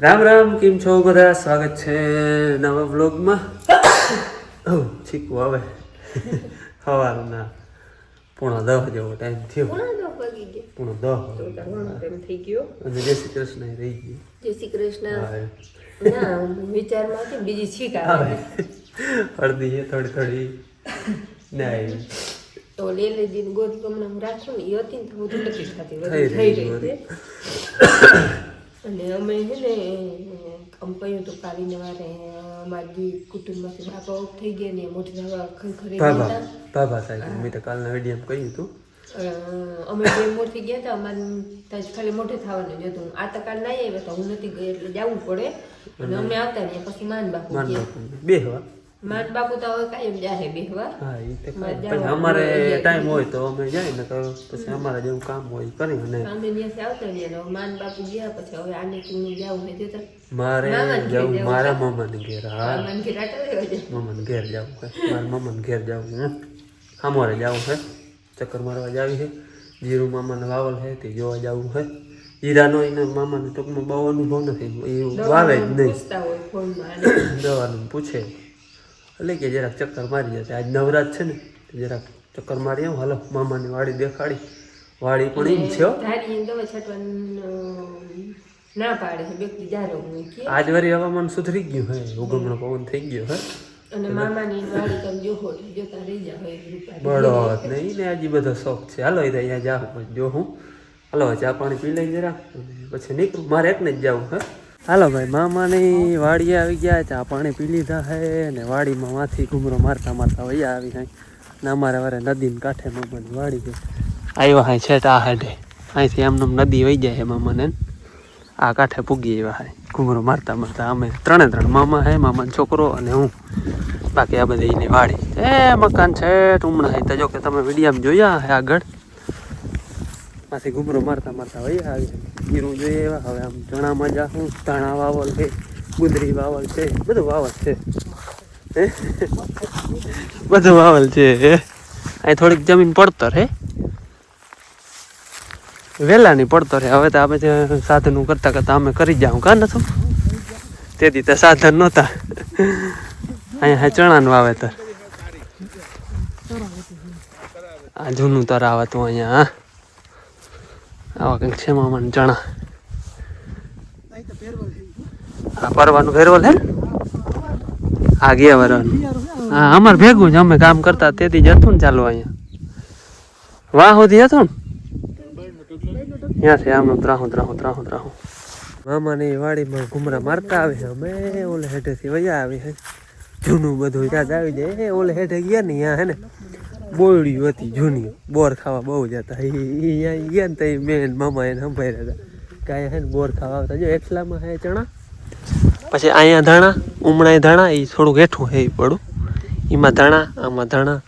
રામ રામ, કેમ છો બધા? સ્વાગત છે નવા વ્લોગમાં. છીકું આવે સવારના 9:30 જેવો ટાઈમ થયો. 9:30 થઈ ગયો. અને જય શ્રી કૃષ્ણ રહી ગયું. જય શ્રી કૃષ્ણ. ના વિચારમાં હતી બીજી છીક આવે અડધી છે થોડી નહીં તો લેલેજીને ગોદ ગમણા હું રાખું ને એ હતી ને તો હું નથી થતી થઈ થઈ રહી રહી અને અમે છે ને આમ કહ્યું તો કાલીને વારે અમારી કુટુંબમાંથી બાપા ઓફ થઈ ગયા ને મોટી દવા ખરી બાબા સાહેબ મેં તો કાલના વિડીયો કહ્યું હતું. અમે બે મોટી ગયા હતા અમારે ત્યાં ખાલી મોટે થવાનું જ હતું. આ તો કાલ ના આવ્યા હતા, હું નથી ગઈ એટલે જવું પડે અને અમે આવતા ને પછી માન બાપુ બેહવા માન બાપુ તો હવે કાયમ જાહે બેહવા. હા એ તો પછી અમારે ટાઈમ હોય તો અમે જાય ને તો પછી અમારે જેવું કામ હોય કરી અને અમે ત્યાંથી આવતા ને માન બાપુ ગયા પછી હવે આને તું જવું ને જતા મારે જવું મારા મામાને ઘેર. હા મામાને ઘેર આટલા લેવા જાય. મામાને ઘેર જવું છે, મારા મામાને ઘેર જવું છે, અમારે જવું છે, ચક્કર મારવા જાવી છે. જીરું મામાને વાવલ છે તે જોવા જવું છે. હીરાનો એના મામાને ટૂંકમાં બહુ અનુભવ નથી, એ વાવે જ નહીં, પૂછતા હોય ફોનમાં દવાનું પૂછે એટલે કે જરાક ચક્કર મારી જશે. આજ નવરાત છે ને જરાક ચક્કર મારી આવું. હાલો મામાની વાડી દેખાડી. વાડી પણ એમ છે ધારી દવા છાંટવાનું ના પાડે છે બેકતી જારો મૂકી. આજ વરી હવામાન સુધરી ગયું હે, ઉગમણો પવન થઈ ગયો હે અને મામાની વાડી તમે જોહો જોતા રહી જાવ બળો નહીં ને હજી બધો શોખ છે. હાલો એ અહીંયા જાઉં જો હું. હાલો ચા પાણી પી લઈ જરા પછી નીકળું. મારે એકને જ જવું હે. હાલો ભાઈ મામાની વાડીએ આવી ગયા, ચા પાણી પી લીધા હે ને વાડીમાં માંથી ઘૂમરો મારતા મારતા વૈયા આવી હાઈ ને અમારે વારે નદીને કાંઠે મામાની વાડી છે. આવ્યા હાઈ છે આ હાડે અહીંથી એમને નદી વહી જાય છે મામાને આ કાંઠે પૂગી આવ્યા હાઈ ઘૂમરો મારતા મારતા. અમે ત્રણ મામા હે, મામાનો છોકરો અને હું, બાકી આ બધી એની વાડી. એ મકાન છે ટુમણા હે તો જો કે તમે વિડીયામાં જોયા હે આગળ માંથી ઘૂમરો મારતા મારતા વૈયા આવી. જીરું જોઈએ એવા. હવે આમ ચણામાં જાઉં, ધાણા વાવલ છે, ગુંદરી વાવલ છે, બધું વાવલ છે, બધું વાવલ છે. અહીં થોડીક જમીન પડતર હે, વેલાની પડતર હે. હવે તો આપણે સાધનું કરતા કરતા અમે કરી જાઉં કા નતું તેથી તો સાધન નહોતા. અહીંયા ચણાનું વાવેતર આ જૂનું તરાવ હતું અહીંયા. આવા કંઈક છે મામાને ચણા. હા પરવાનું ફેરવલ હે હા ગયા વરવાનું. હા અમારે ભેગું જ અમે કામ કરતા તેથી જ હતું ને ચાલુ અહીંયા વાહ સુધી હતું ને ત્યાંથી આમ ત્રાહું મામાની વાડીમાં ઘુમરા મારતા આવે છે. અમે ઓલે હેઠેથી વયા આવી છે. જૂનું બધું યાદ આવી જાય. ઓલે હેઠે ગયા ને ત્યાં હે ને બોયડી હતી જૂની, બોર ખાવા બહુ જતા. અહીંયા ગયા ને તો મેન મામા એને સંભાળ્યા હતા કે અહીંયા હે ને બોર ખાવા આવતા. જો એકલામાં હે ચણા, પછી અહીંયા ધાણા, ઉમણાય ધાણા, એ થોડુંક હેઠું હે પડું, એમાં ધાણા, આમાં ધાણા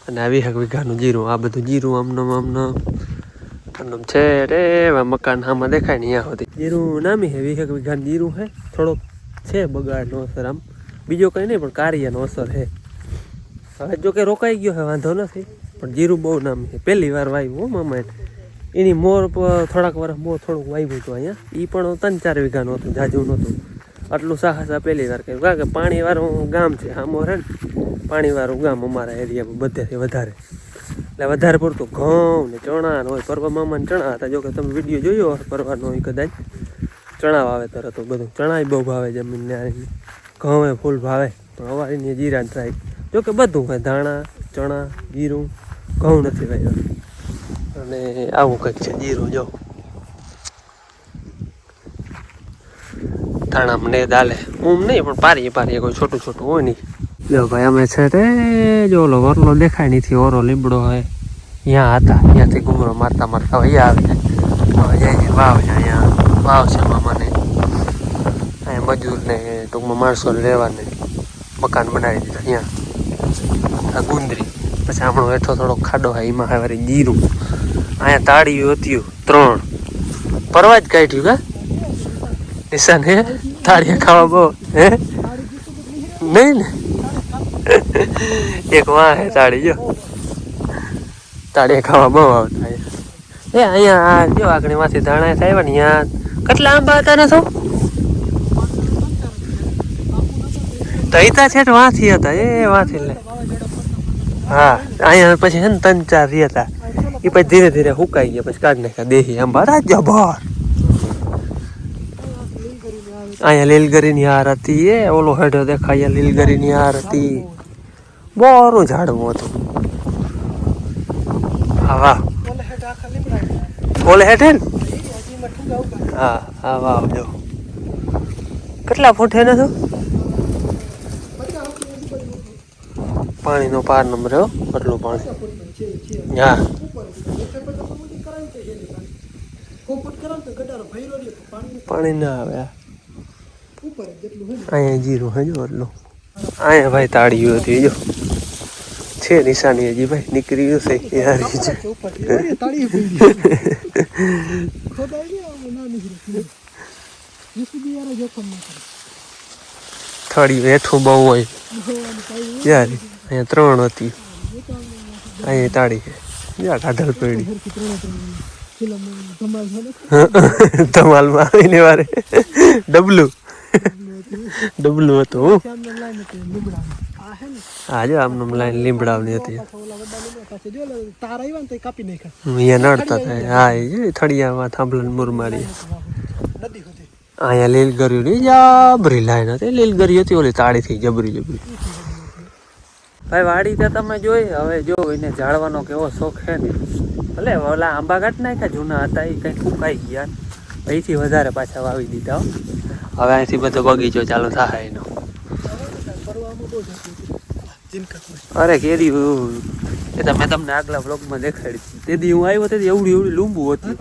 અને આ 20 વીઘાનું જીરું. આ બધું જીરું આમનું છે રે. મકાન આમાં દેખાય ને અહીંયા સુધી જીરું નામી હે. 20 વીઘાનું જીરું હે. થોડોક છે બગાડનો અસર, આમ બીજો કંઈ નહીં પણ કાર્યનો અસર હે. હવે જો કે રોકાઈ ગયો હે વાંધો નથી, પણ જીરું બહુ નામી છે. પહેલી વાર વાવ્યું હો મામા એની મોર થોડાક વર્ષ મોર થોડુંક વાવ્યું હતું અહીંયા. એ પણ 3-4 વીઘાનું હતું, જાજુ નહોતું. આટલું સાહસા પહેલી વાર કર્યું કારણ કે પાણીવાળું ગામ છે આમો હે ને, પાણીવાળું ગામ અમારા એરિયામાં બધેથી વધારે, એટલે વધારે પડતું ઘઉં ને ચણા હોય. પરવા મામાને ચણા હતા, જો કે તમે વિડીયો જોયો પરવાનો હોય કદાચ. ચણા વાવેતર હતું બધું. ચણાય બહુ ભાવે જમીનને, ઘઉં ફૂલ ભાવે, પણ અવારીની જીરા ટ્રાય જો કે બધું હોય. ધાણા, ચણા, જીરું, ઘઉં નથી વાવ્યા. અને આવું કંઈક છે જીરું. જો ધાણા ને દાલે ઊમ નહીં પણ પારીએ કોઈ છોટું હોય નહીં. જો ભાઈ અમે છે રે જો ઓલો વરલો દેખાય નીથી ઓરો લીમડો હોય ત્યાં હતા, ત્યાંથી ઘૂમરો મારતા મારતા અહીંયા આવે. હવે જાય વાવ છે, અહીંયા વાવ છે મામાને. અહીંયા મજૂરને ટૂંકમાં માણસો રહેવાને મકાન બનાવી દીધા. અહીંયા આ ગુંદરી, પછી હમણાં હેઠો થોડો ખાડો હોય એમાં વારી જીરું. અહીંયા તાળીયું હતું 3 પરવા જ કાઢ્યું કા નિશાન હે. તાળીયા ખાવા બહુ હે નહીં ને એક વાહ હે તાળી. જો તાળીયા ખાવા બહુ આવતા એ અહીંયા જો આગળ માંથી ધાણા થાય ને. અહીંયા કેટલા આંબા હતા ને સૌ તઈતા છે વાંથી હતા એ વાંથી લે હા અહીંયા પછી હે ને 3-4 રહ્યા હતા એ પછી ધીરે ધીરે સુકાઈ ગયા પછી કાઢી નાખ્યા દેહી આંબા જબર અહીંયા લીલગરીની હાર હતી એ ઓલો હેઠો દેખાય લીલગરીની હાર હતી બોરું ઝાડવું હતું હા વાહ ઓલે હેઠે ને હા હા વાહ જો કેટલા ફૂટ હે ને તો પાણીનો પાર નંબર હો કેટલું પાણી હા પાણી ના આવે અહીંયા જીરું હે જો એટલું અહીંયા ભાઈ તાળીઓ હતી જો છે નિશાની હજી ભાઈ નીકળી છે યાર થાળી હેઠું બહુ હોય યાર અહીંયા 3 હતી અહીંયા તાળી છે યા કાઢલ પડી ધમાલમાં આવીને વારે ડબલું હતું હા જો આમનું લાઈન લીમડાવની હતી અહીંયા નડતા થાય હા એ થળિયામાં થાંભલા મુરમારી અહીંયા લીલગરી ની જબરી લાઈન હતી લીલગરી હતી ઓલી તાળી થી જબરી ભાઈ વાડી તો તમે જોઈ હવે જો એને ઝાડવાનો કેવો શોખ છે ને ભલે ઓલા આંબા કાઢ નાખ્યા જૂના હતા એ કંઈક ફૂંકાઈ ગયા અહીંથી વધારે પાછા વાવી દીધા હવે અહીંથી બધો બગીચો ચાલુ થાય એનો અરે કેરી એ તો મેં તમને આગલા બ્લોગમાં દેખાડી તેથી હું આવ્યો તેથી એવડી લીંબુ હતી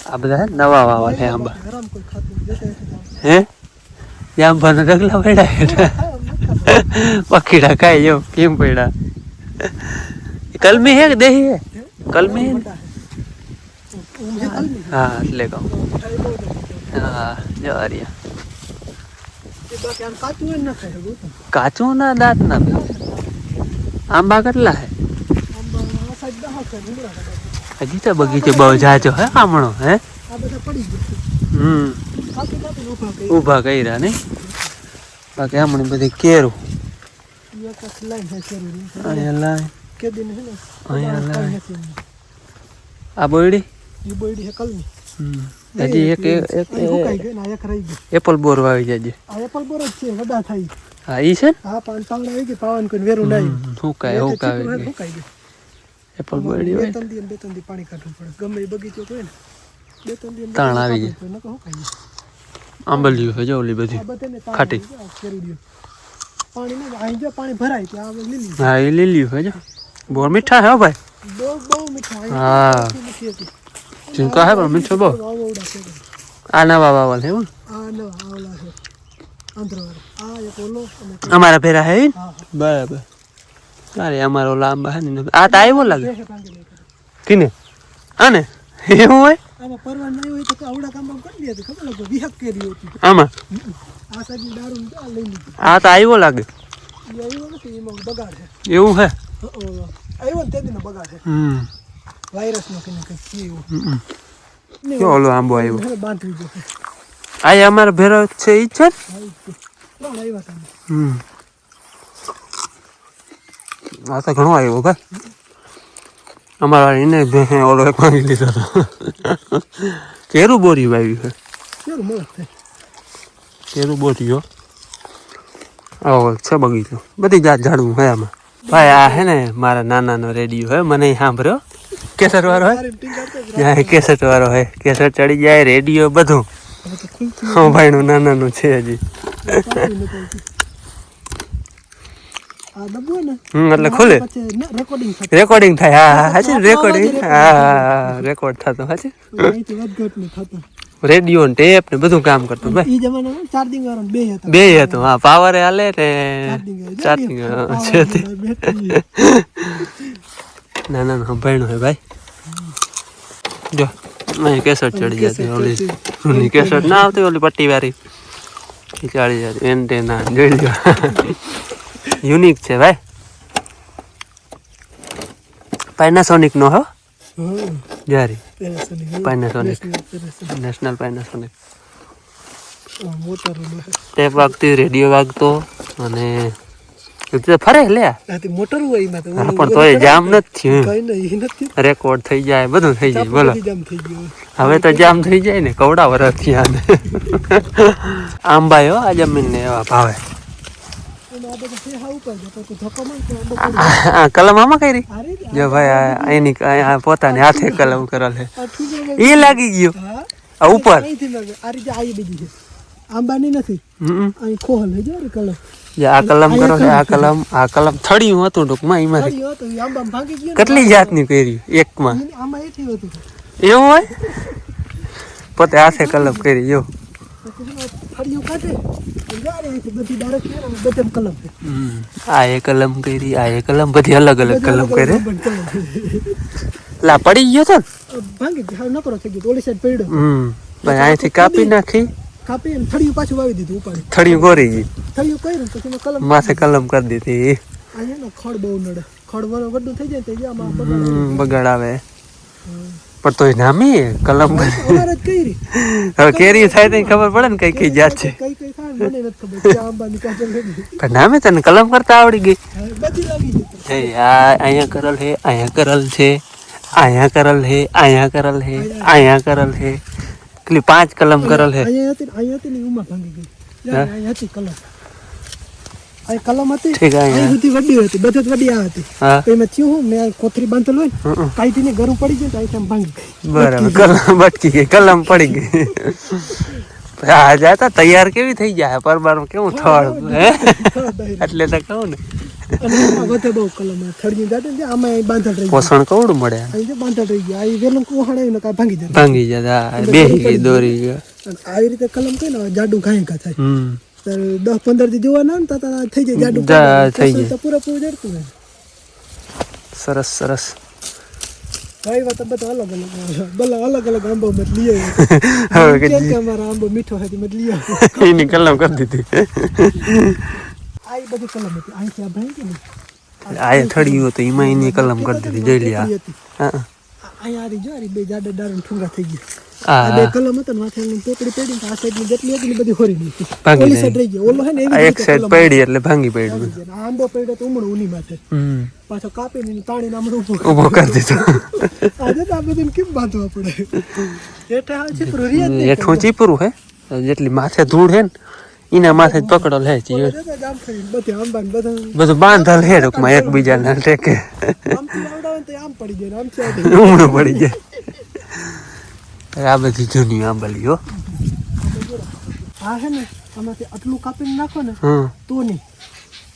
આ બધા નવા વાવા છે આંબા હે આંબાના ડગલા પડ્યા પખીડા ખાઈ જો કેમ પડ્યા કલમી હે કે દેહી હે કલમી હા એટલે કહું હા જો કાચું ના દાંત ના આંબા કેટલા હે હજી તો બગીચો બહુ જાજો હે આમણો હે ઊભા કર્યા ને બાકી આમણી બધી કેરું અહીંયા લાય આ બોયડી હજી એક એપલ બોર વાવી જાય એપલ બોર જ છે વડા થાય હા ઈ છે હા પાન પાવડા આવી ગઈ પાવન કોઈ વેરું નહીં હુકાય એપલ બોયડી હોય બે ત્રણ દી પાણી કાઢવું પડે ગમે એ બગીચો હોય ને બે ત્રણ દી તાણ આવી જાય આંબલિયું છે જો ઓલી બધી ખાટી પાણી ને અહીં જો પાણી ભરાય ત્યાં લીલી હા એ લીલી છે જો બોર મીઠા હે ભાઈ બહુ મીઠા હા ચિંકા હે પણ મીઠો બહુ આ નવા વાવલ હે આ નવા આવલા છે આંધ્રવાળા આ એક ઓલો અમારા ભેરા હે બરાબર અરે અમારો લાંબા હે ને આ તો આવ્યો લાગે કિને આને એવું હોય આમાં પરવાન નહીં હોય તો આવડા કામ કરી દે ખબર લાગે વિહક કેરી હતી આમાં આ સાઈડ દારૂ લઈ લીધી આ તો આવ્યો લાગે એ આવ્યો નથી એમાં બગાડ છે એવું હે આવ્યો ને તે દીનો બગાડ છે વાયરસ નો કે એવું જો ઓલો આંબો આવ્યો બાંધવી જો આ અમારા ભેરો છે ઈ છે આવ્યા તમે આ તો ઘણો આવ્યો ભાઈ અમારા એને ઓલો એક માંગી લીધો હતો કેરું બોરી વાવ્યું છે કેવું મસ્ત છે કેરું બોરીઓ આવો છે બગીચો બધી જાત ઝાડવું છે આમાં ભાઈ આ હે ને મારા નાનાનો રેડિયો હે મને સાંભળ્યો કેસેટ વાળો હે કેસેટ વાળો હે કેસેટ ચડી જાય રેડિયો બધું હા ભાઈ નું નાનાનું છે હજી એટલે ખુલે રેકોર્ડિંગ થાય હા હાચી રેકોર્ડિંગ હા રેકોર્ડ થતો હાચી રેડિયો ને ટેપ ને બધું કામ કરતું ભાઈ ઈ જમાનામાં ચાર્જિંગ વાળો બે હતું હા પાવર હાલે ને ચાર્જિંગ છે ના ના ના ભાઈ નો હે ભાઈ જો અહીં કેસેટ ચડી જતી ઓલી જૂની કેસેટ ના આવતી ઓલી પટ્ટી વાળી એ ચડી જતી એન્ટેના જોઈ લો યુનિક છે ભાઈ પાયનાસોનિક નો હો જારી પાયનાસોનિક નેશનલ પાયનાસોનિક મોટર ટેપ વાગતી રેડિયો વાગતો અને એ તો ફરે લે આથી મોટર હોય એમાં તો હા, પણ તોય જામ નથી થયું કઈ નહીં નથી રેકોર્ડ થઈ જાય બધું થઈ જાય બોલો જામ થઈ ગયો હવે તો જામ થઈ જાય ને કવડા વરસ થયા આંબા હો આ જમીન ને એવા ભાવે અને આ બધા છે હા ઉપર જતો તો ધક્કો માર તો આંબો આ કલમ આમાં કરી અરે જો ભાઈ આ એની આ પોતાની હાથે કલમ કરેલ છે આ ઠીક એ લાગી ગયો હા આ ઉપર અહીંથી લાગે આ રીતે આ બીજી છે આંબાની નથી હમ અહીં ખોહલ હે જો રે કલમ જે આ કલમ કરો છે આ કલમ થડિયું હતું ટૂંકમાં એમાંથી હરિયો તો ઈ આંબામાં ભાગી ગયો ને કેટલી જાતની કરી એકમાં આમાં એથી હતું એવું હોય પોતે હાથે કલમ કરી જો ફળિયું કાઢે જારે અહીંથી બધી ડાયરેક્ટ છે ને બધે કલમ છે આ એ કલમ કરી આ એ કલમ બધી અલગ અલગ કલમ કરી લા પડી ગયો તો ને ભાંગી ગયો હવે નકરો થઈ ગયો ઓલી સાઈડ પડ્યો ભાઈ અહીંથી કાપી નાખી કાપી અને ફળિયું પાછું વાવી દીધું ઉપાડી થડિયું કોરી ગઈ ફળિયું કર્યું પછી એમાં કલમ માથે કલમ કરી દીધી અહીંયા ને ખડ બહુ નડે ખડ વડું થઈ જાય તો આમાં બગાડ આવે પણ તોય નામી કલમ અમારે જ કરી હવે કેરી થાય તો ખબર પડે ને કઈ કઈ જાત છે કઈ કઈ થાય મને નથી ખબર કે આંબાની કાચલ નથી પણ નામે તને કલમ કરતા આવડી ગઈ બધી લાગી ગઈ આ અહીંયા કરલ હે અહીંયા કરલ છે અહીંયા કરલ હે અહીંયા કરલ હે અહીંયા કરલ હે કેટલી 5 કલમ કરલ હે અહીંયા હતી ને ઉમા ભાંગી ગઈ અહીંયા હતી કલમ આ કલમ હતી ઠીક અહીં સુધી વડી હતી બધે જ વડી આ હતી હા તો એમાં થયું હું મેં કોથરી બાંધેલ હોય ને કાંઈથી ને ગરું પડી ગયું તો અહીં ભાંગી ગઈ બરાબર કલમ બટકી ગઈ કલમ પડી ગઈ આ જાતા તૈયાર કેવી થઈ જાય પરબાર કેવું થળ હે એટલે તો કહું ને અને આમાં વધે બહુ કલમ થળની જાતે ને આમાં અહીં બાંધલ રહી પોષણ કવડું મળે અહીં જે બાંધલ રહી ગયા અહીં વેલું કોહાડે ને કાંઈ ભાંગી જાય ભાંગી જતા બેહી ગઈ દોરી ગયો અને આવી રીતે કલમ કઈ ને જાડું ઘાય કા થાય તો 10-15 થી જોવા ના ને તો થઈ જાય જાડું થઈ જાય તો પૂરેપૂરું જડતું રહે સરસ સરસ ભાઈ વાત બધા અલગ અલગ ભલે અલગ અલગ આંબો મત લઈ હવે કેમ કે અમારા આંબો મીઠો હતી મત લઈ આવ્યો એની કલમ કરી દીધી આ બધી કલમ હતી અહીંથી આ ભાઈ કે ને આ થડિયું હતું એમાં એની કલમ કરી દીધી જોઈ લે હા અહીંયા આ જો આ બે જાડા ડારણ ઠુંગા થઈ ગયા આ આ બે કલમ હતા ને માથે એની પોકડી પડી ને આ સાઈડ ની જેટલી હતી ને બધી હોરી નાખી ભાંગી ઓલી સાઈડ રહી ગઈ ઓલો હે ને આ એવી એક સાઈડ પડી એટલે ભાંગી પડ્યું આ આંબો પડ્યો તો ઉમણો ઉની માથે પાછો કાપીને તાણીને આમ ઊભો ઊભો કરી દીધો આજે તો આ બધું કેમ બાંધવા પડે હેઠે આ ચીપરું રિયા જ હેઠું ચીપરું હે જેટલી માથે ધૂળ હે ને એના માથે જ પકડો લે છે જામ થઈ બધી આંબા ને બધા બધું બાંધલ હે ટૂંકમાં એકબીજાને ટેકે આમથી આવડાવે તો આમ પડી જાય ને આમથી ઉમણું પડી જાય આ બધી જૂની આંબલી હો આ હે ને આમાંથી આટલું કાપીને નાખો ને તો નહીં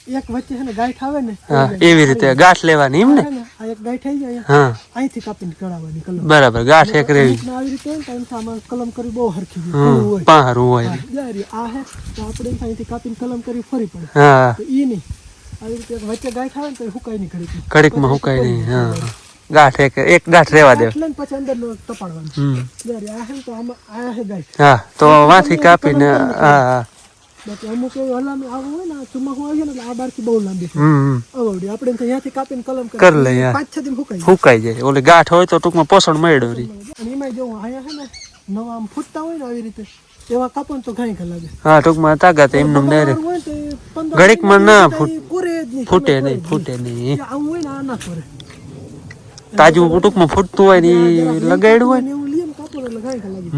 એક વચ્ચે છે ને ગાંઠ આવે ને હા એવી રીતે ગાંઠ લેવાની એમ ને આ એક ગાંઠ આવી જાય હા અહીંથી કાપીને કઢાવવાની કલમ બરાબર ગાંઠ એક રેવી આવી રીતે હોય ને તો આમાં કલમ કરી બહુ હરખી હોય પાહરું હોય જારી આ હે તો આપણે અહીંથી કાપીને કલમ કરી ફરી પડે હા તો ઈ નહીં આવી રીતે એક વચ્ચે ગાંઠ આવે ને તો હુકાય નહીં ઘડીક ઘડીકમાં હુકાય નહીં હા ગાંઠ એક ગાંઠ રેવા દે એટલે પછી અંદર તપાડવાનું જારી આ હે તો આમાં આ હે ગાંઠ હા તો વાથી કાપીને હા બાકી અમુક એવું હલામી આવું હોય ને ચુમ્મા હું આવી ને આ બારથી બહુ લાંબી આવડી આપણે ત્યાંથી કાપીને કલમ કરી લે 5-6 દિન હુકાઈ હુકાઈ જાય ઓલી ગાંઠ હોય તો ટૂંકમાં પોષણ મળ્યું રહી અને એમાં જો અહીંયા હે ને નવા આમ ફૂટતા હોય ને આવી રીતે એવા કાપો ને તો ઘાય લાગે હા ટૂંકમાં તાકાત એમનું ડાયરેક્ટ હોય તો 15 ઘડીકમાં ના કોરે જ નહીં ફૂટે નહીં આવું હોય ને આ ના કોરે તાજું ટૂંકમાં ફૂટતું હોય ને લગાડ્યું હોય ને એવું લીમ કાપો એટલે ઘાય લાગે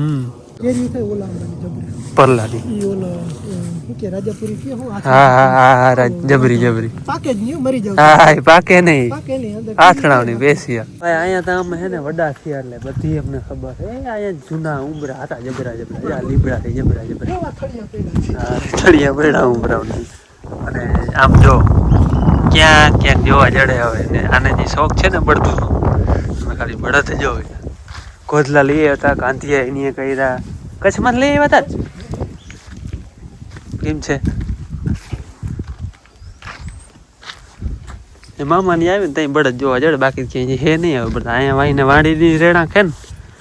કેરી થાય ઓલા જબરી પરલાની ઈ ઓલા શું કે રાજાપુરી કે હું હા જબરી જબરી પાકે જ નહીં મરી જાવ હા એ પાકે નહીં પાકે નહીં અંદર આથણાવની બેસી અહીંયા તો અમે હે ને વડા થયા એટલે બધી અમને ખબર હે અહીંયા જૂના ઉંબરા હતા જબરા જબરા લીબડા થઈ જબરા જબરા કેવા થળિયા પડ્યા છે થળિયા પડ્યા ઉંબરા અને આમ જો ક્યાં ક્યાંક જોવા જડે હવે ને આને જે શોખ છે ને બળદુનો અમે ખાલી બળદ જ હોય કોથલા લઈ હતા કાંતિયા એની કર્યા કચ્છમાં લઈ આવ્યા હતા કેમ છે એ મામાની આવી ને ત્યાં બળદ જોવા જડે બાકી ક્યાંય હે નહીં આવે બધા અહીંયા વાઈને વાડીની રેણા ખે ને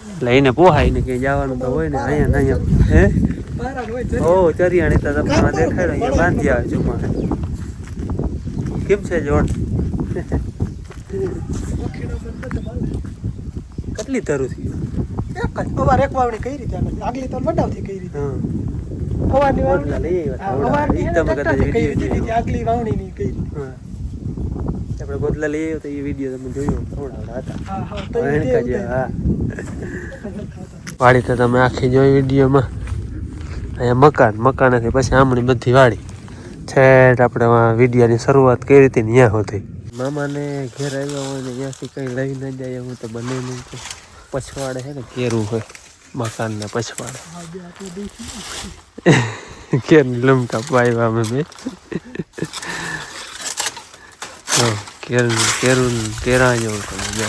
એટલે એને પોહાય ને ક્યાંય જવાનું તો હોય ને અહીંયા ને અહીંયા હે પારા હોય ઓ ચરિયાણી તો તમને દેખાડો અહીંયા બાંધી આવે ચુમા કેમ છે જોડ કેટલી તરું થયું એક જ અવાર એક વાવણી કરી ત્યાં આગલી તો વડાવથી કરી હા અવારની ગોદલા લઈ આવ્યા અવારની તમે કદાચ વિડીયો જોયો આગલી વાવણીની કઈ આપણે ગોદલા લઈ આવ્યો તો એ વિડીયો તમે જોયો થોડા હતા હા હા તો હા વાડી તો તમે આખી જોઈ વિડીયોમાં અહીંયા મકાનેથી પછી આમની બધી વાડી છેટ આપણે વિડીયોની શરૂઆત કરી હતી ને ત્યાં હતી મામાને ઘેર આવ્યા હોય ને ત્યાંથી કંઈ લઈ ન જાય હું તો બને નહીં તો પછવાડે છે ને કેરું હોય મકાનને પછવાડે કેરની લમકા પાવ્યા અમે બે કેરા જેવું તમે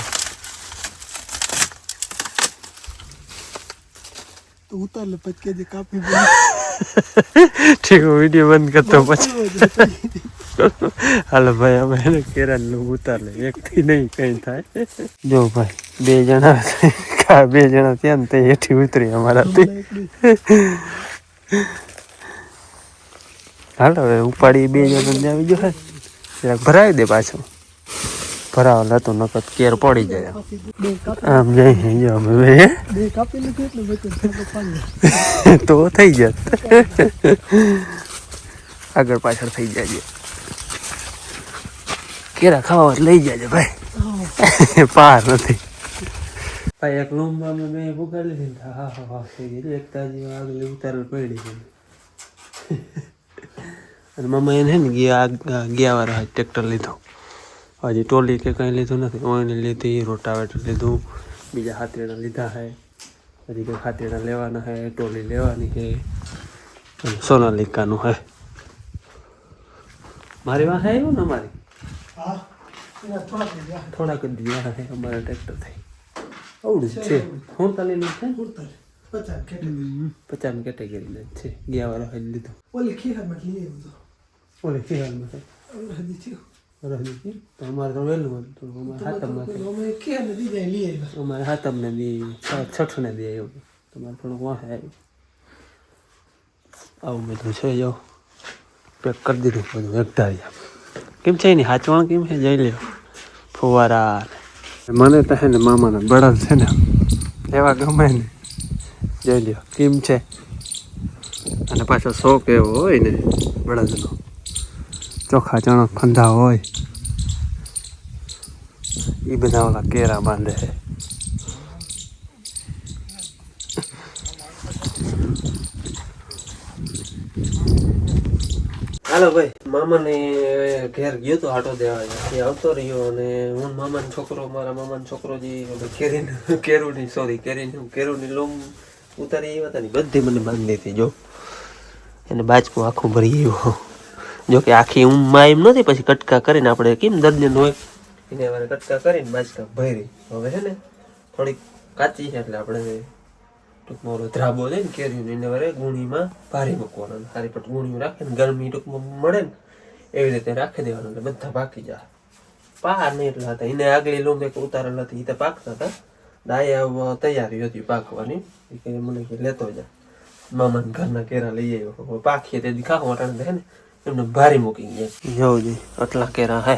ઉતાર લે પછી જે કાપી ઠીક વિડીયો બંધ કરતો પછી હાલો ભાઈ અમે એને કેરાનું ઉતાર લે એકથી નહીં કઈ થાય જો ભાઈ 2 જણા ત્યાં ને તે હેઠી ઉતરી અમારાથી હાલો હવે ઉપાડી 2 જણા આવી ગયો જરાક ભરાવી દે પાછું ભરાવા લાતો નકર કેર પડી જાય આમ જઈ જો અમે બે કાપી લીધું એટલે વચ્ચે તો થઈ જાત આગળ પાછળ થઈ જાય કેરા ખાવા લઈ જાય ભાઈ પાર નથી ભાઈ એક રૂમમાં મેં ઉગાડી લીધી હા થઈ ગઈ એક તાજી આગળ ઉતારલ પડી ગઈ અને મમ્મા એને ને ગયા વાર ટ્રેક્ટર લીધો હજી ટોલી કે કંઈ લીધું નથી ઓઈને લીધી રોટાવેટર લીધું બીજા હાથેડા લીધા હે હજી કંઈ હાથેડા લેવાના હે ટોલી લેવાની હે અને સોનાલિકાનું હે મારી વાહ આવ્યો ને અમારી થોડાક જ દિયા હે અમારા ટ્રેક્ટર થઈ આવડું જ છે 48 છે 50 કેટેગરીના છે ગયા વાર લીધું ઓલી ખીહામાં લઈ આવ્યો ઓલે ખીહાલમાં છે અમારે તો વહેલું હતું અમારે હાથમને દી 6 દી આવ્યું તમારે થોડુંક વાહે આવ્યું આવું બધું છે જો પેક કરી દીધું બધું એકધારી કેમ છે એની હાચવણ કેમ છે જઈ લ્યો ફુવારા મને તો છે ને મામાના બળદ છે ને એવા ગમે ને જઈ લ્યો કેમ છે અને પાછો શોખ એવો હોય ને બળદનો ચોખા ચણક ખંધા હોય એ બધા ઓલા કેરા બાંધે છે હાલો ભાઈ મામાને ઘેર ગયો તો આટો દેવા એ આવતો રહ્યો અને હું મામાનો છોકરો મારા મામાનો છોકરો જે કેરુની લોમ ઉતારી આવ્યા હતા ને બધી મને બાંધી હતી જો એને બાજકું આખું ભરી આવ્યું જો કે આખી ઊંઘમાં એમ નથી પછી કટકા કરીને આપણે કેમ દર્જન હોય એને વારે કટકા કરીને બાજકા ભરી હવે છે ને થોડીક કાચી છે એટલે આપણે ટૂંકમાં ઓલો ધ્રાબો છે ને કેરીને એને વારે ગુણીમાં ભારી મૂકવાનો સારી પટ ગુણીમાં રાખે ને ગરમી ટૂંકમાં મળે ને એવી રીતે રાખી દેવાનું એટલે બધા પાકી જાય પાર નહીં એટલા હતા એને આગળ લોમ એક ઉતારેલ હતી એ તો પાકતા હતા ડાયા તૈયારી હતી પાકવાની એ કે મને કે લેતો જા મામાના ઘરના કેરા લઈ આવ્યો પાકીએ તે ખાવા માટે છે ને એમને ભારી મૂકી ગયા જોઉં જી આટલા કેરા હે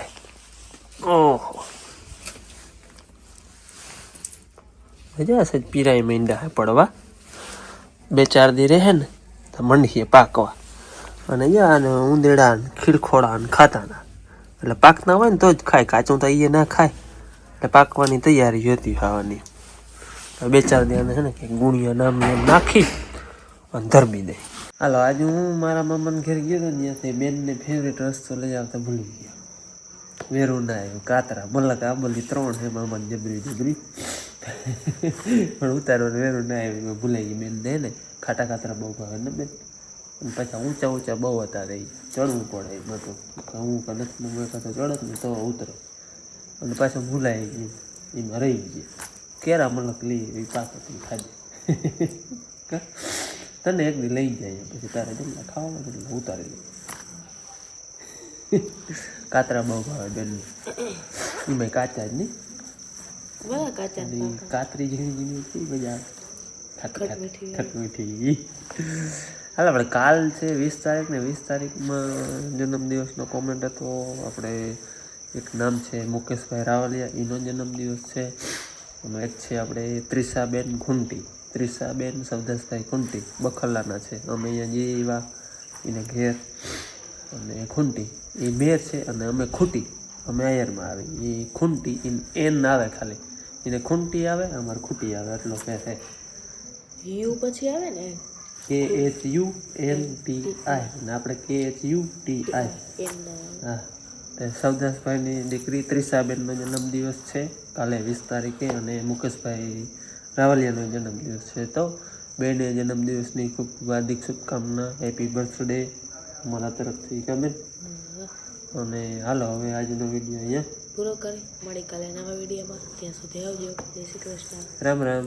ઓહો મજા હશે પીરાઈ મીંડા હે પડવા 2-4 દી રહે ને તો મંડીએ પાકવા અને યા ને ઉંદેડા ને ખીરખોડા ને ખાતાના એટલે પાકના હોય ને તો જ ખાય કાચું તો એ ના ખાય એટલે પાકવાની તૈયારી હતી ખાવાની 2-4 દી છે ને કે ગુણિયા નામની એમ નાખી અને ધરમી દે હાલો આજે હું મારા મામાને ઘેર ગયો હતો ત્યાંથી બેનને ફેવરેટ રસ્તો લઈ આવતા ભૂલી ગયો વેરું ના આવ્યું કાતરા મલક આંબલી 3 છે મામાને જબરી પણ ઉતારવાનું વેરું ના આવ્યું ભૂલાઈ ગઈ બેન દે ને ખાટા કાતરા બહુ ભાવે ને બેન અને પાછા ઊંચા બહુ હતા રહી ચડવું પડે એમાં તો હું કે નથી મેં તો ચડત ને તો ઉતરો અને પાછા ભૂલાઈ ગયું એમાં રહી ગઈ કેરા મલક લઈ એ પાકતી ખાધી તને એક દી લઈ જાય પછી તારે જેટલા ખાવા એટલે ઉતારી લે કાતરા બહુ ભાવે બેન એમાં કાચા જ નહીં કાતરી ઝીણી મજા ખટમીઠી હાલ આપણે કાલ છે 20 તારીખ ને 20 તારીખમાં જન્મદિવસનો કોમેન્ટ હતો આપણે એક નામ છે મુકેશભાઈ રાવલિયા એનો જન્મદિવસ છે એમાં એક છે આપણે ત્રિષાબેન ઘૂંટી ત્રિષાબેન સવદાસભાઈ કુંટી બખલાના છે. અમે અહીંયા જે એવા એને ઘેર અને ખૂંટી એ મેર છે અને અમે ખૂટી અમે આયરમાં આવે. એ ખૂંટી એન આવે ખાલી એને ખૂંટી આવે અમારે ખૂટી આવે એટલો ફેર છે. યુ પછી આવે ને KHUNTI અને આપણે KHUTI. હા તે સવદાસભાઈની દીકરી ત્રિષાબેનનો જન્મદિવસ છે કાલે 20 તારીખે અને મુકેશભાઈ રાવલિયાનો જન્મદિવસ છે. તો બેને જન્મદિવસની ખૂબ હાર્દિક શુભકામના. હેપી બર્થડે અમારા તરફથી ગમે. અને હાલો હવે આજનો વિડીયો અહીંયા પૂરો કરી મળી કાલે નવા વિડીયોમાં. ત્યાં સુધી આવજો. જય શ્રી કૃષ્ણ. રામ રામ.